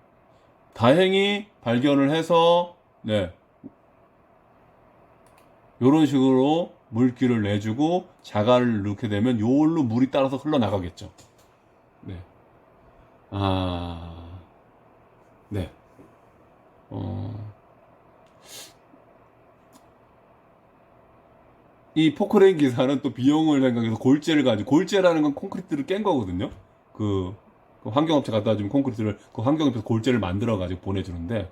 A: 다행히 발견을 해서 네. 요런 식으로 물기를 내주고 자갈을 넣게 되면 요걸로 물이 따라서 흘러나가겠죠. 네. 네. 이 포크레인 기사는 또 비용을 생각해서 골재를 가지고, 골재라는 건 콘크리트를 깬 거거든요. 그 환경업체 갖다 주면 콘크리트를, 그 환경업체에서 골재를 만들어 가지고 보내주는데,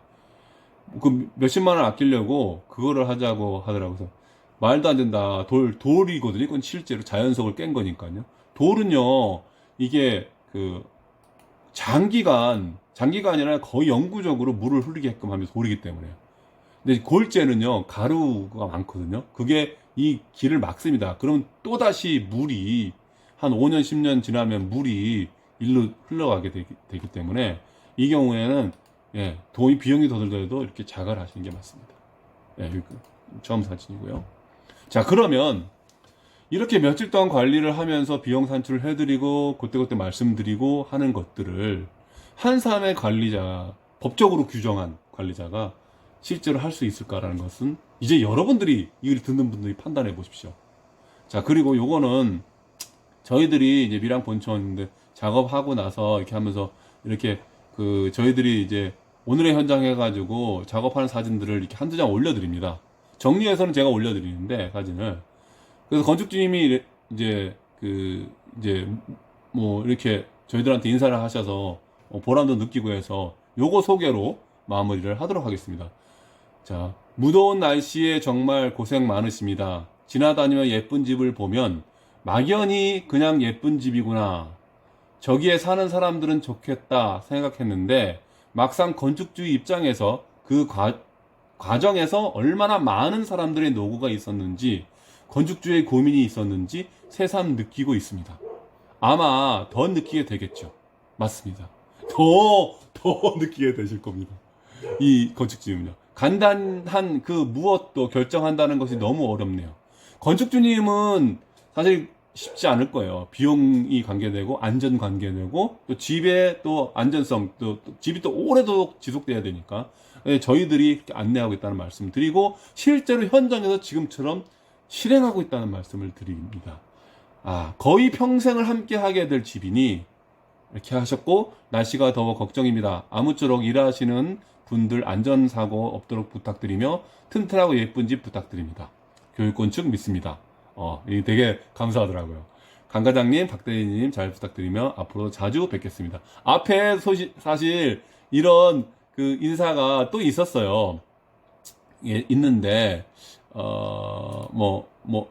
A: 그 몇십만 원 아끼려고 그거를 하자고 하더라고요. 그래서 말도 안 된다. 돌이거든요. 이건 실제로 자연석을 깬 거니까요. 돌은요, 이게 그 장기가 아니라 거의 영구적으로 물을 흐르게끔 하면서 돌이기 때문에. 근데 골재는요, 가루가 많거든요. 그게 이 길을 막습니다. 그럼 또다시 물이 한 5년, 10년 지나면 물이 일로 흘러가게 되기 때문에 이 경우에는 예, 비용이 더 들더라도 이렇게 자갈을 하시는 게 맞습니다. 예, 여기 처음 사진이고요. 자, 그러면 이렇게 며칠 동안 관리를 하면서 비용 산출을 해드리고 그때그때 말씀드리고 하는 것들을 한 사람의 관리자, 법적으로 규정한 관리자가 실제로 할 수 있을까라는 것은 이제 여러분들이 이걸 듣는 분들이 판단해 보십시오. 자, 그리고 요거는 저희들이 이제 밀양 본청인데 작업하고 나서 이렇게 하면서 이렇게 그 저희들이 이제 오늘의 현장 해가지고 작업하는 사진들을 이렇게 한두 장 올려드립니다. 정리해서는 제가 올려드리는데 사진을. 그래서 건축주님이 이제 뭐 이렇게 저희들한테 인사를 하셔서 보람도 느끼고 해서 요거 소개로 마무리를 하도록 하겠습니다. 자, 무더운 날씨에 정말 고생 많으십니다. 지나다니며 예쁜 집을 보면 막연히 그냥 예쁜 집이구나. 저기에 사는 사람들은 좋겠다 생각했는데 막상 건축주의 입장에서 그 과정에서 얼마나 많은 사람들의 노고가 있었는지 건축주의 고민이 있었는지 새삼 느끼고 있습니다. 아마 더 느끼게 되겠죠. 맞습니다. 더 느끼게 되실 겁니다. 이 건축주님은요. 간단한 그 무엇도 결정한다는 것이 너무 어렵네요. 건축주님은 사실 쉽지 않을 거예요. 비용이 관계되고 안전 관계되고 또 집의 또 안전성 또 집이 또 오래도록 지속돼야 되니까 저희들이 이렇게 안내하고 있다는 말씀을 드리고 실제로 현장에서 지금처럼 실행하고 있다는 말씀을 드립니다. 거의 평생을 함께 하게 될 집이니 이렇게 하셨고 날씨가 더워 걱정입니다. 아무쪼록 일하시는 분들 안전사고 없도록 부탁드리며 튼튼하고 예쁜 집 부탁드립니다. 교육건축 믿습니다. 이게 되게 감사하더라고요. 강 과장님, 박 대리님 잘 부탁드리며 앞으로 자주 뵙겠습니다. 앞에 사실 이런 그 인사가 또 있었어요. 예, 있는데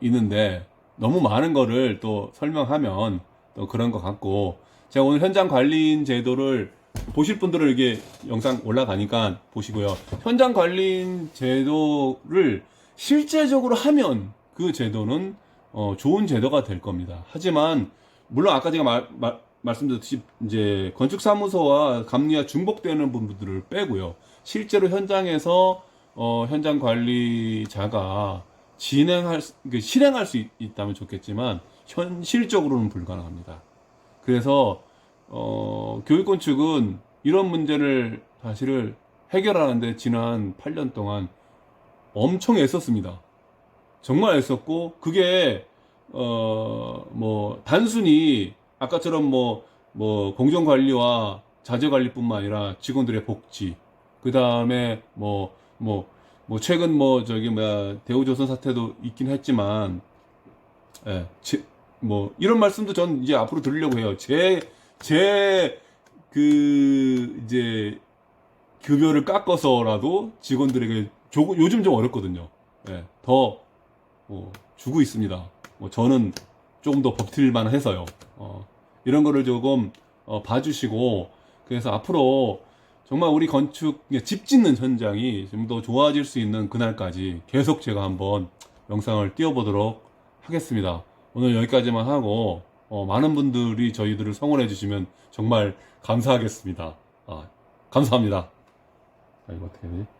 A: 있는데 너무 많은 거를 또 설명하면 또 그런 것 같고 제가 오늘 현장 관리인 제도를 보실 분들은 이게 영상 올라가니까 보시고요. 현장 관리인 제도를 실제적으로 하면 그 제도는 좋은 제도가 될 겁니다. 하지만 물론 아까 제가 말씀드렸듯이 이제 건축사무소와 감리와 중복되는 부분들을 빼고요. 실제로 현장에서 현장 관리자가 실행할 수 있다면 좋겠지만 현실적으로는 불가능합니다. 그래서 교육건축은 이런 문제를 사실을 해결하는데 지난 8년 동안 엄청 애썼습니다. 정말 애썼고 그게 단순히 아까처럼 공정관리와 자재관리뿐만 아니라 직원들의 복지 그 다음에 최근 대우조선 사태도 있긴 했지만 이런 말씀도 전 이제 앞으로 드리려고 해요. 이제 급여를 깎아서라도 직원들에게 요즘 좀 어렵거든요. 더 주고 있습니다. 저는 조금 더 버틸만 해서요. 이런 거를 조금 봐주시고 그래서 앞으로 정말 우리 집 짓는 현장이 좀 더 좋아질 수 있는 그날까지 계속 제가 한번 영상을 띄워보도록 하겠습니다. 오늘 여기까지만 하고 많은 분들이 저희들을 성원해 주시면 정말 감사하겠습니다. 감사합니다. 이거 어떻게 해야 되지?